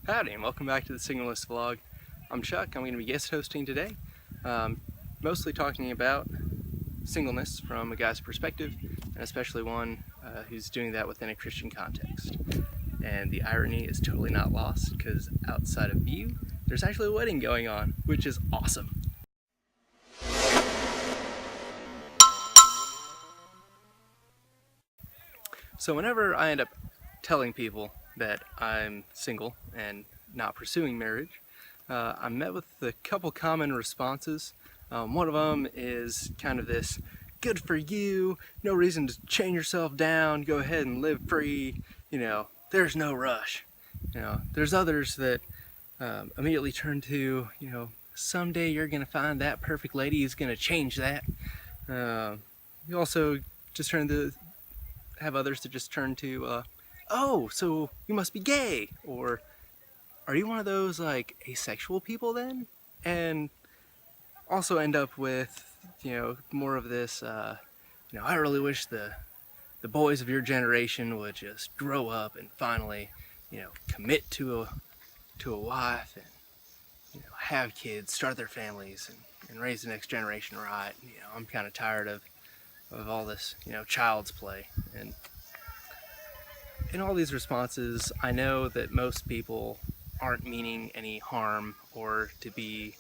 Howdy, and welcome back to the SinglenessVlog. I'm Chuck. I'm going to be guest hosting today, mostly talking about singleness from a guy's perspective, and especially one who's doing that within a Christian context. And the irony is totally not lost, because outside of you, there's actually a wedding going on, which is awesome. So whenever I end up telling people that I'm single and not pursuing marriage, I'm met with a couple common responses. One of them is kind of this, good for you, no reason to chain yourself down, go ahead and live free, there's no rush. There's others that immediately turn to, someday you're going to find that perfect lady who's going to change that. You also just have others that just turn to, oh, so you must be gay, or are you one of those like asexual people then? And also end up with, more of this, I really wish the boys of your generation would just grow up and finally, commit to a wife and, have kids, start their families and raise the next generation right. I'm kind of tired of all this, child's play. And in all these responses, I know that most people aren't meaning any harm or to be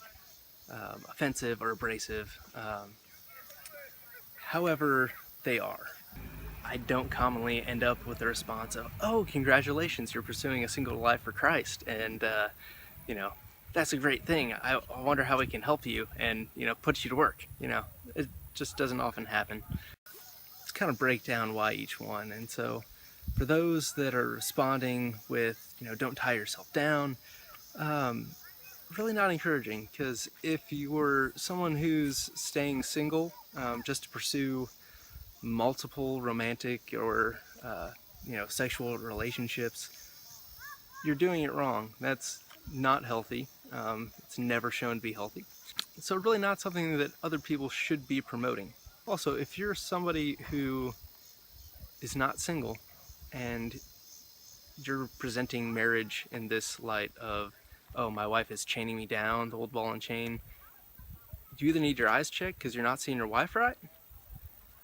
offensive or abrasive. However, they are. I don't commonly end up with the response of, oh, congratulations, you're pursuing a single life for Christ, and that's a great thing. I wonder how we can help you and put you to work. It just doesn't often happen. Let's kind of break down why each one. And so for those that are responding with, don't tie yourself down, really not encouraging, because if you were someone who's staying single just to pursue multiple romantic or sexual relationships, you're doing it wrong. That's not healthy. It's never shown to be healthy. So really not something that other people should be promoting. Also, if you're somebody who is not single and you're presenting marriage in this light of, oh, my wife is chaining me down, the old ball and chain, you either need your eyes checked because you're not seeing your wife right,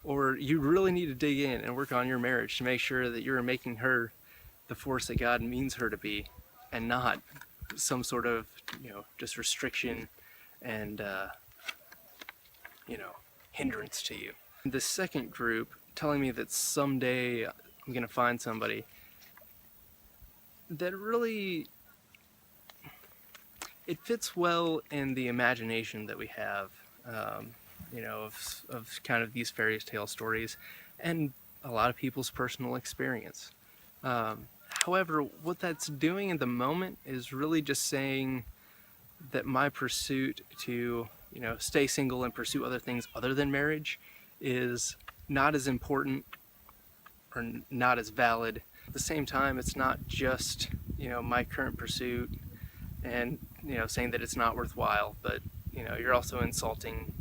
or you really need to dig in and work on your marriage to make sure that you're making her the force that God means her to be, and not some sort of, just restriction and, hindrance to you. The second group telling me that someday I'm going to find somebody, that really, it fits well in the imagination that we have, of kind of these fairy tale stories and a lot of people's personal experience. However, what that's doing at the moment is really just saying that my pursuit to, stay single and pursue other things other than marriage is not as important or not as valid. At the same time, it's not just, my current pursuit and, saying that it's not worthwhile, but, you're also insulting,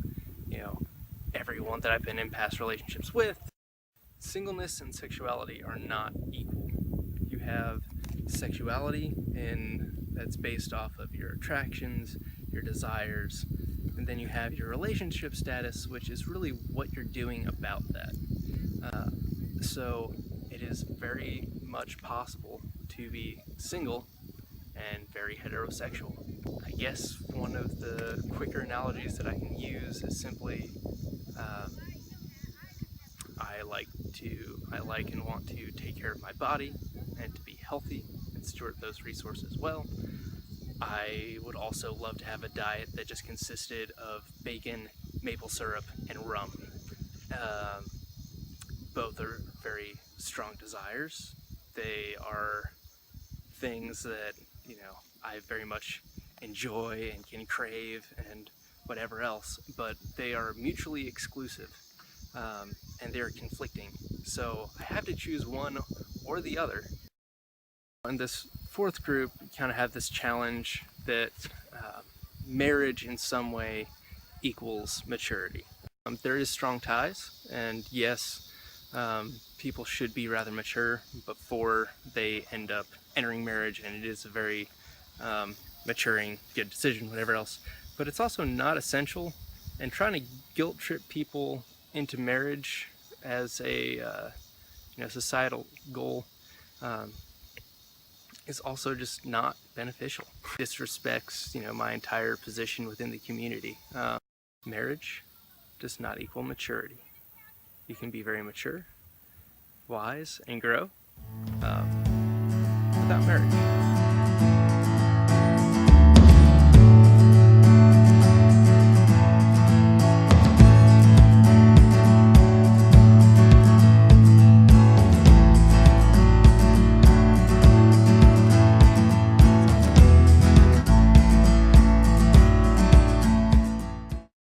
everyone that I've been in past relationships with. Singleness and sexuality are not equal. You have sexuality, and that's based off of your attractions, your desires, and then you have your relationship status, which is really what you're doing about that. So it is very much possible to be single and very heterosexual. I guess one of the quicker analogies that I can use is simply I like and want to take care of my body and to be healthy and steward those resources well. I would also love to have a diet that just consisted of bacon, maple syrup, and rum. Both are very strong desires. They are things that, I very much enjoy and can crave and whatever else, but they are mutually exclusive, and they're conflicting. So I have to choose one or the other. And this fourth group kind of have this challenge that marriage in some way equals maturity. There is strong ties, and yes, people should be rather mature before they end up entering marriage, and it is a very maturing, good decision, whatever else. But it's also not essential, and trying to guilt trip people into marriage as a societal goal is also just not beneficial. Disrespects my entire position within the community. Marriage does not equal maturity. You can be very mature, wise, and grow without marriage.